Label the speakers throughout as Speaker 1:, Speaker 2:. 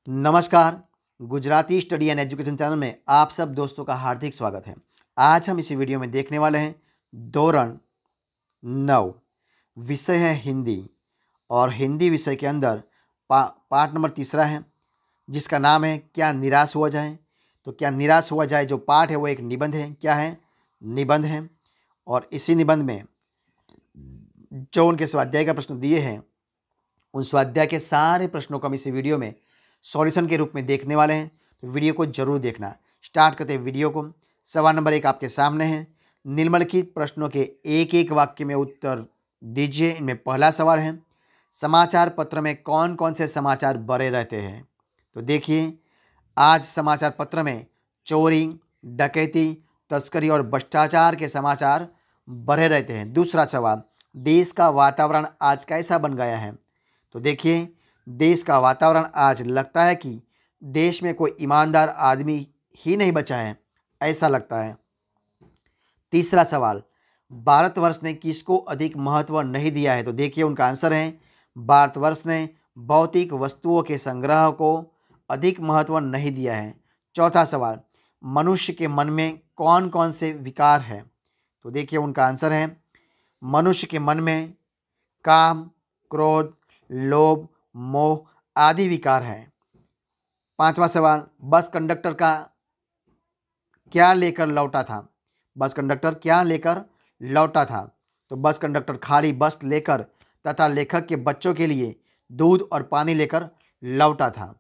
Speaker 1: नमस्कार। Gujarati study and education channel में आप सब दोस्तों का हार्दिक स्वागत है। आज हम इसी वीडियो में देखने वाले हैं धोरण 9, विषय है हिंदी। और हिंदी विषय के अंदर पाठ नंबर 3 है, जिसका नाम है क्या निराश हुआ जाए। तो क्या निराश हुआ जाए जो पाठ है वो एक निबंध है। क्या है? निबंध है। और इसी निबंध में जो उनके स्वाध्याय का प्रश्न दिए हैं, उन स्वाध्याय के सारे प्रश्नों को हम इसी वीडियो में सॉल्यूशन के रूप में देखने वाले हैं। तो वीडियो को जरूर देखना। स्टार्ट करते हैं वीडियो को। सवाल नंबर 1 आपके सामने है। निम्नलिखित प्रश्नों के एक एक वाक्य में उत्तर दीजिए। इनमें पहला सवाल है, समाचार पत्र में कौन कौन से समाचार भरे रहते हैं। तो देखिए, आज समाचार पत्र में चोरी, डकैती, तस्करी और भ्रष्टाचार के समाचार भरे रहते हैं। दूसरा सवाल, देश का वातावरण आज कैसा बन गया है। तो देखिए, देश का वातावरण आज लगता है कि देश में कोई ईमानदार आदमी ही नहीं बचा है, ऐसा लगता है। तीसरा सवाल, भारतवर्ष ने किसको अधिक महत्व नहीं दिया है। तो देखिए, उनका आंसर है भारतवर्ष ने भौतिक वस्तुओं के संग्रह को अधिक महत्व नहीं दिया है। चौथा सवाल, मनुष्य के मन में कौन कौन से विकार है। तो देखिए, उनका आंसर है मनुष्य के मन में काम, क्रोध, लोभ, मोह आदि विकार हैं। पांचवा सवाल, बस कंडक्टर का क्या लेकर लौटा था। बस कंडक्टर क्या लेकर लौटा था। तो बस कंडक्टर खाली बस लेकर तथा लेखक के बच्चों के लिए दूध और पानी लेकर लौटा था।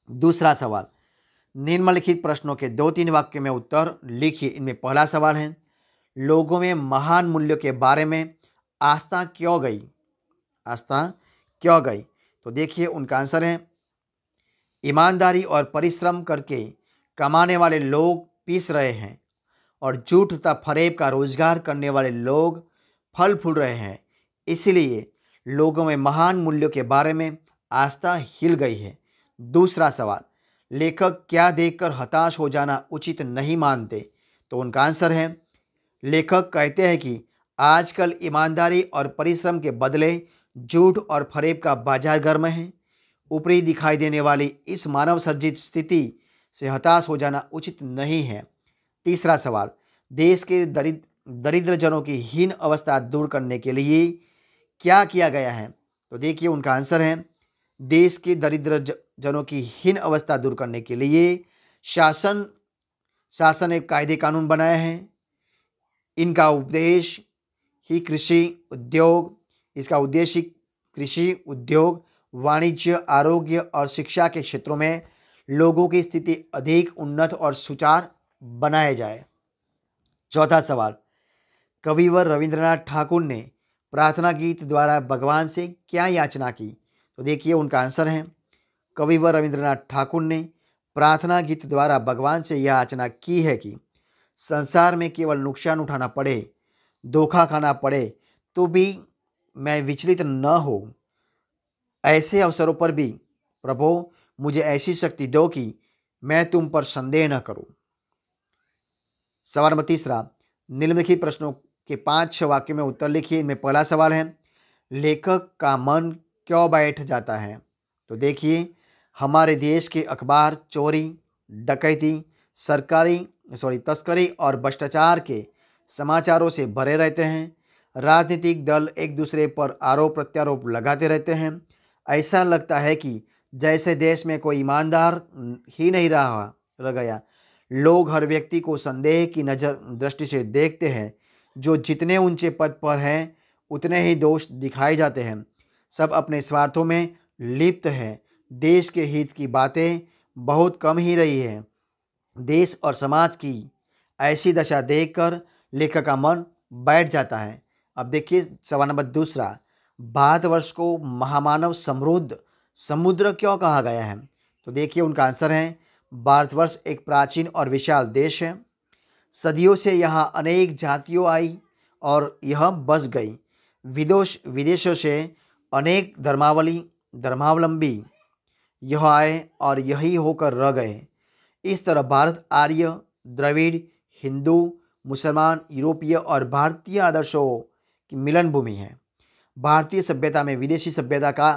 Speaker 1: दूसरा सवाल, निम्नलिखित प्रश्नों के 2-3 वाक्य में उत्तर लिखिए। इनमें पहला सवाल है, लोगों में महान मूल्यों के बारे में आस्था क्यों गई। आस्था क्यों गई। तो देखिए, उनका आंसर है ईमानदारी और परिश्रम करके कमाने वाले लोग पीस रहे हैं और झूठ तथा फरेब का रोजगार करने वाले लोग फल फूल रहे हैं, इसलिए लोगों में महान मूल्यों के बारे में आस्था हिल गई है। दूसरा सवाल, लेखक क्या देखकर हताश हो जाना उचित नहीं मानते। तो उनका आंसर है लेखक कहते हैं कि आजकल ईमानदारी और परिश्रम के बदले झूठ और फरेब का बाजार गर्म है। ऊपरी दिखाई देने वाली इस मानव सर्जित स्थिति से हताश हो जाना उचित नहीं है। तीसरा सवाल, देश के दरिद्र जनों की हीन अवस्था दूर करने के लिए क्या किया गया है। तो देखिए, उनका आंसर है देश के दरिद्र जनों की हीन अवस्था दूर करने के लिए शासन एक कायदे कानून बनाए हैं। इनका उद्देश्य ही कृषि उद्योग, वाणिज्य, आरोग्य और शिक्षा के क्षेत्रों में लोगों की स्थिति अधिक उन्नत और सुचारू बनाया जाए। चौथा सवाल, कविवर रविंद्रनाथ ठाकुर ने प्रार्थना गीत द्वारा भगवान से क्या याचना की। तो देखिए, उनका आंसर है कविवर रविंद्रनाथ ठाकुर ने प्रार्थना गीत द्वारा भगवान से यह याचना की है कि संसार में केवल नुकसान उठाना पड़े, धोखा खाना पड़े तो भी मैं विचलित न हो। ऐसे अवसरों पर भी प्रभु मुझे ऐसी शक्ति दो कि मैं तुम पर संदेह न करूं। सवाल नंबर 3, निम्नलिखित प्रश्नों के 5-6 वाक्यों में उत्तर लिखिए। इनमें पहला सवाल है, लेखक का मन क्यों बैठ जाता है। तो देखिए, हमारे देश के अखबार चोरी, डकैती, तस्करी और भ्रष्टाचार के समाचारों से भरे रहते हैं। राजनीतिक दल एक दूसरे पर आरोप प्रत्यारोप लगाते रहते हैं। ऐसा लगता है कि जैसे देश में कोई ईमानदार ही नहीं रह गया। लोग हर व्यक्ति को संदेह की दृष्टि से देखते हैं। जो जितने ऊंचे पद पर हैं उतने ही दोष दिखाए जाते हैं। सब अपने स्वार्थों में लिप्त हैं। देश के हित की बातें बहुत कम ही रही है। देश और समाज की ऐसी दशा देखकर लेखक का मन बैठ जाता है। अब देखिए, सवाल नंबर 2, भारतवर्ष को महामानव समृद्ध समुद्र क्यों कहा गया है। तो देखिए, उनका आंसर है भारतवर्ष एक प्राचीन और विशाल देश है। सदियों से यहाँ अनेक जातियाँ आई और यह बस गई। विदेशों से अनेक धर्मावलंबी यह आए और यही होकर रह गए। इस तरह भारत आर्य, द्रविड़, हिंदू, मुसलमान, यूरोपीय और भारतीय आदर्शों की मिलन भूमि है। भारतीय सभ्यता में विदेशी सभ्यता का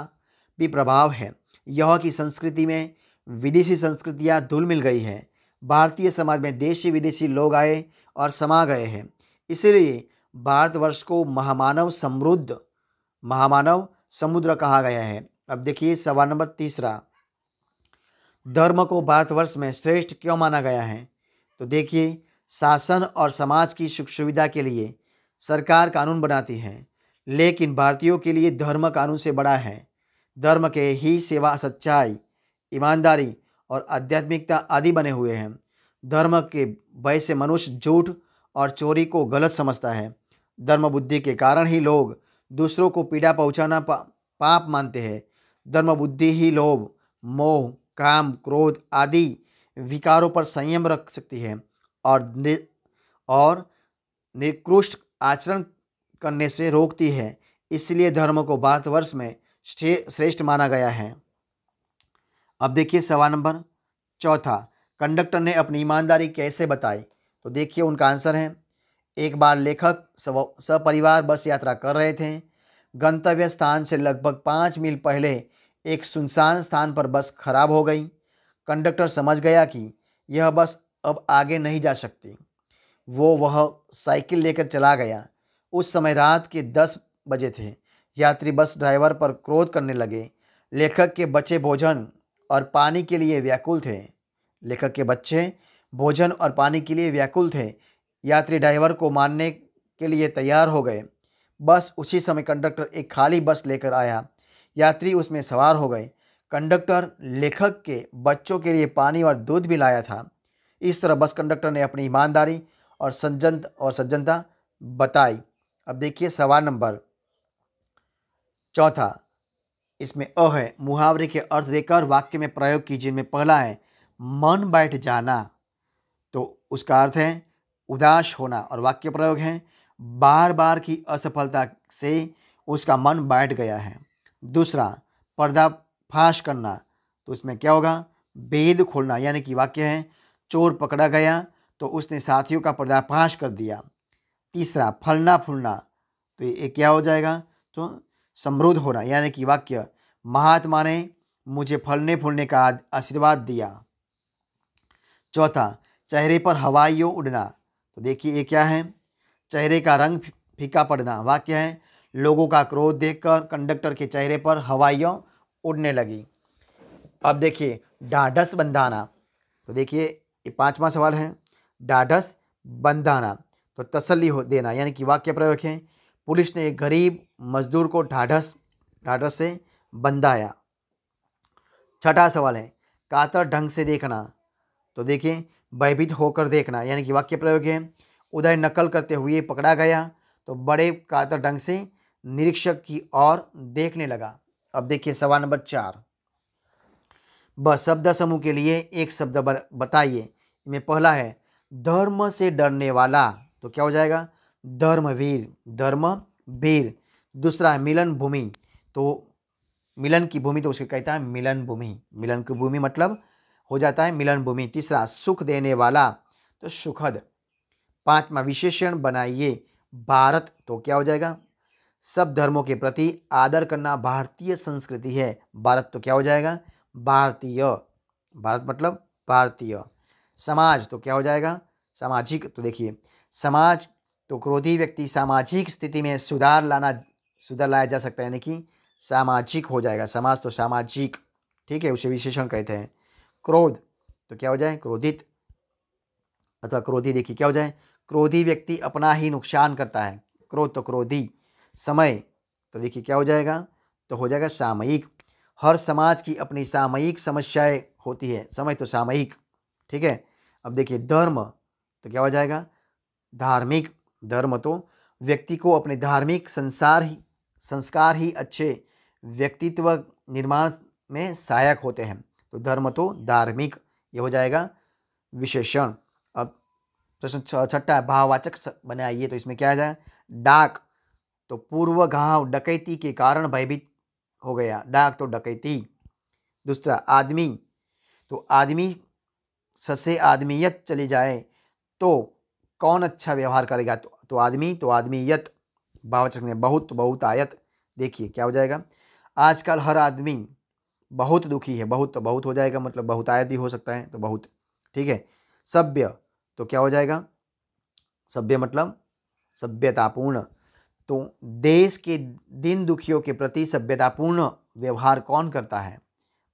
Speaker 1: भी प्रभाव है। यह की संस्कृति में विदेशी संस्कृतियाँ धुल मिल गई हैं। भारतीय समाज में देशी विदेशी लोग आए और समा गए हैं। इसलिए भारतवर्ष को महामानव समुद्र कहा गया है। अब देखिए सवाल नंबर तीसरा, धर्म को भारतवर्ष में श्रेष्ठ क्यों माना गया है? तो देखिए, शासन और समाज की सुख सुविधा के लिए सरकार कानून बनाती है, लेकिन भारतीयों के लिए धर्म कानून से बड़ा है। धर्म के ही सेवा, सच्चाई, ईमानदारी और आध्यात्मिकता आदि बने हुए हैं। धर्म के भय से मनुष्य झूठ और चोरी को गलत समझता है। धर्म बुद्धि के कारण ही लोग दूसरों को पीड़ा पहुंचाना पाप मानते हैं। धर्म बुद्धि ही लोभ, मोह, काम, क्रोध आदि विकारों पर संयम रख सकती है और निकृष्ट आचरण करने से रोकती है। इसलिए धर्म को भारतवर्ष में श्रेष्ठ माना गया है। अब देखिए सवाल नंबर चौथा, कंडक्टर ने अपनी ईमानदारी कैसे बताई? तो देखिए उनका आंसर है, एक बार लेखक सपरिवार बस यात्रा कर रहे थे। गंतव्य स्थान से लगभग 5 मील पहले एक सुनसान स्थान पर बस खराब हो गई। कंडक्टर समझ गया कि यह बस अब आगे नहीं जा सकती। वह साइकिल लेकर चला गया। उस समय रात के 10 बजे थे। यात्री बस ड्राइवर पर क्रोध करने लगे। लेखक के बच्चे भोजन और पानी के लिए व्याकुल थे। यात्री ड्राइवर को मारने के लिए तैयार हो गए। बस उसी समय कंडक्टर एक खाली बस लेकर आया। यात्री उसमें सवार हो गए। कंडक्टर लेखक के बच्चों के लिए पानी और दूध भी लाया था। इस तरह बस कंडक्टर ने अपनी ईमानदारी और सज्जनता बताई। अब देखिए सवाल नंबर चौथा, इसमें अ है, मुहावरे के अर्थ देकर वाक्य में प्रयोग कीजिए। इनमें पहला है मन बैठ जाना, तो उसका अर्थ है उदास होना, और वाक्य प्रयोग है बार बार की असफलता से उसका मन बैठ गया है। दूसरा, पर्दाफाश करना, तो इसमें क्या होगा, भेद खोलना, यानी कि वाक्य है चोर पकड़ा गया तो उसने साथियों का पर्दाफाश कर दिया। तीसरा, फलना फूलना, तो ये क्या हो जाएगा, तो समृद्ध होना, यानी कि वाक्य महात्मा ने मुझे फलने फूलने का आशीर्वाद दिया। चौथा, चेहरे पर हवाइयों उड़ना, तो देखिए ये क्या है, चेहरे का रंग फीका पड़ना। वाक्य है लोगों का क्रोध देखकर कंडक्टर के चेहरे पर हवाइयों उड़ने लगी। अब देखिए ढाढ़स बंधाना, तो देखिए ये 5वां सवाल है, ढाढ़स बंधाना, तो तसल्ली देना, यानी कि वाक्य प्रयोग है पुलिस ने एक गरीब मजदूर को ढाढ़स से बंधाया। छठा सवाल है, कातर ढंग से देखना, तो देखिए भयभीत होकर देखना, यानी कि वाक्य प्रयोग है उधर नकल करते हुए पकड़ा गया तो बड़े कातर ढंग से निरीक्षक की ओर देखने लगा। अब देखिए सवाल नंबर 4, बस शब्द समूह के लिए एक शब्द बताइए। इनमें पहला है धर्म से डरने वाला, तो क्या हो जाएगा, धर्मवीर। दूसरा है मिलन भूमि, तो मिलन की भूमि तो उसे कहता है मिलन की भूमि मतलब हो जाता है मिलन भूमि। तीसरा, सुख देने वाला, तो सुखद। 5वां, विशेषण बनाइए, भारत, तो क्या हो जाएगा, सब धर्मों के प्रति आदर करना भारतीय संस्कृति है। भारत तो क्या हो जाएगा, भारतीय, भारत मतलब भारतीय। समाज तो क्या हो जाएगा, सामाजिक, तो देखिए समाज तो क्रोधी व्यक्ति सामाजिक स्थिति में सुधार लाया जा सकता है, यानी कि सामाजिक हो जाएगा। समाज तो सामाजिक, ठीक है, उसे विशेषण कहते हैं। क्रोध तो क्या हो जाए, क्रोधित अथवा क्रोधी, देखिए क्या हो जाए, क्रोधी व्यक्ति अपना ही नुकसान करता है, क्रोध तो क्रोधी। समय तो देखिए क्या हो जाएगा, तो हो जाएगा सामयिक। हर समाज की अपनी सामयिक समस्याएं होती है, समय तो सामयिक, ठीक है। अब देखिए धर्म तो क्या हो जाएगा, धार्मिक। धर्म तो व्यक्ति को अपने धार्मिक संस्कार ही अच्छे व्यक्तित्व निर्माण में सहायक होते हैं, तो धर्म तो धार्मिक, ये हो जाएगा विशेषण। अब प्रश्न छठा है, भाववाचक बनाइए, तो इसमें क्या आ जाए, डाक तो पूर्व घाव डकैती के कारण भयभीत हो गया, डाक तो डकैती। दूसरा, आदमी तो आदमी से आदमियत चली जाए तो कौन अच्छा व्यवहार करेगा, तो आदमी तो आदमियत। भाववाचक में बहुत बहुतायत, देखिए क्या हो जाएगा, आजकल हर आदमी बहुत दुखी है, बहुत तो बहुत हो जाएगा, मतलब बहुतायत भी हो सकता है, तो बहुत, ठीक है। सभ्य तो क्या हो जाएगा, सभ्य मतलब सभ्यतापूर्ण। तो देश के दीन दुखियों के प्रति सभ्यतापूर्ण व्यवहार कौन करता है।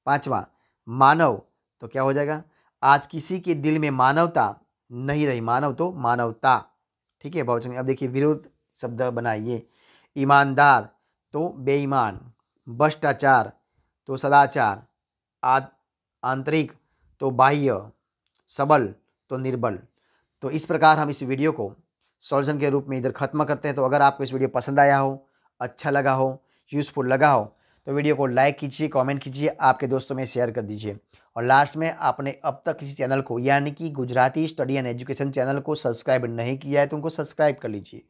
Speaker 1: पांचवा, मानव तो क्या हो जाएगा, आज किसी के दिल में मानवता नहीं रही, मानव तो मानवता, ठीक है, बहुवचन। अब देखिए विरोध शब्द बनाइए, ईमानदार तो बेईमान, भ्रष्टाचार तो सदाचार, आंतरिक तो बाह्य, सबल तो निर्बल। तो इस प्रकार हम इस वीडियो को सॉल्यूशन के रूप में इधर खत्म करते हैं। तो अगर आपको इस वीडियो पसंद आया हो, अच्छा लगा हो, यूज़फुल लगा हो, तो वीडियो को लाइक कीजिए, कमेंट कीजिए, आपके दोस्तों में शेयर कर दीजिए। और लास्ट में आपने अब तक किसी चैनल को यानी कि Gujarati study and education channel को सब्सक्राइब नहीं किया है तो उनको सब्सक्राइब कर लीजिए।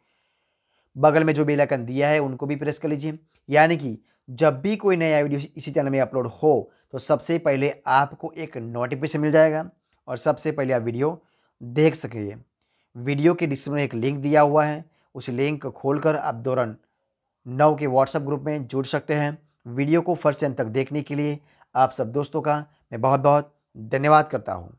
Speaker 1: बगल में जो बेल आइकन दिया है उनको भी प्रेस कर लीजिए, यानी कि जब भी कोई नया वीडियो इसी चैनल में अपलोड हो तो सबसे पहले आपको एक नोटिफिकेशन मिल जाएगा और सबसे पहले आप वीडियो देख सकेंगे। वीडियो के डिस्क्रिप्शन में एक लिंक दिया हुआ है, उस लिंक को खोलकर आप दौरान 9 के व्हाट्सएप ग्रुप में जुड़ सकते हैं। वीडियो को फर्स्ट से अंत तक देखने के लिए आप सब दोस्तों का मैं बहुत बहुत धन्यवाद करता हूँ।